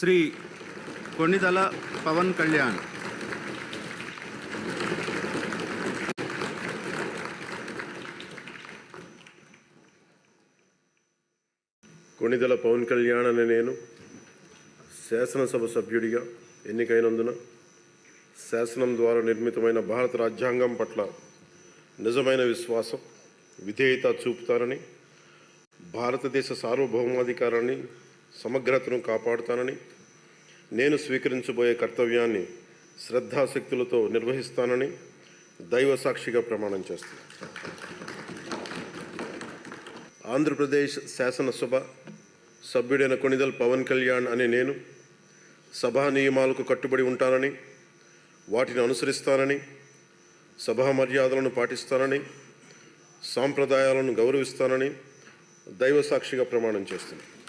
శ్రీ కొణిదల పవన్ కళ్యాణ్. కొణిదల పవన్ కళ్యాణ్ అనే నేను శాసనసభ సభ్యుడిగా ఎన్నికైనందున శాసనం ద్వారా నిర్మితమైన భారత రాజ్యాంగం పట్ల నిజమైన విశ్వాసం, విధేయత చూపుతానని, భారతదేశ సార్వభౌమాధికారాన్ని, సమగ్రతను కాపాడుతానని, నేను స్వీకరించబోయే కర్తవ్యాన్ని శ్రద్ధాశక్తులతో నిర్వహిస్తానని దైవ సాక్షిగా ప్రమాణం చేస్తాను. ఆంధ్రప్రదేశ్ శాసనసభ సభ్యుడైన కొణిదల్ పవన్ కళ్యాణ్ అనే నేను సభా నియమాలకు కట్టుబడి ఉంటానని, వాటిని అనుసరిస్తానని, సభా మర్యాదలను పాటిస్తానని, సాంప్రదాయాలను గౌరవిస్తానని దైవ సాక్షిగా ప్రమాణం చేస్తున్నాను.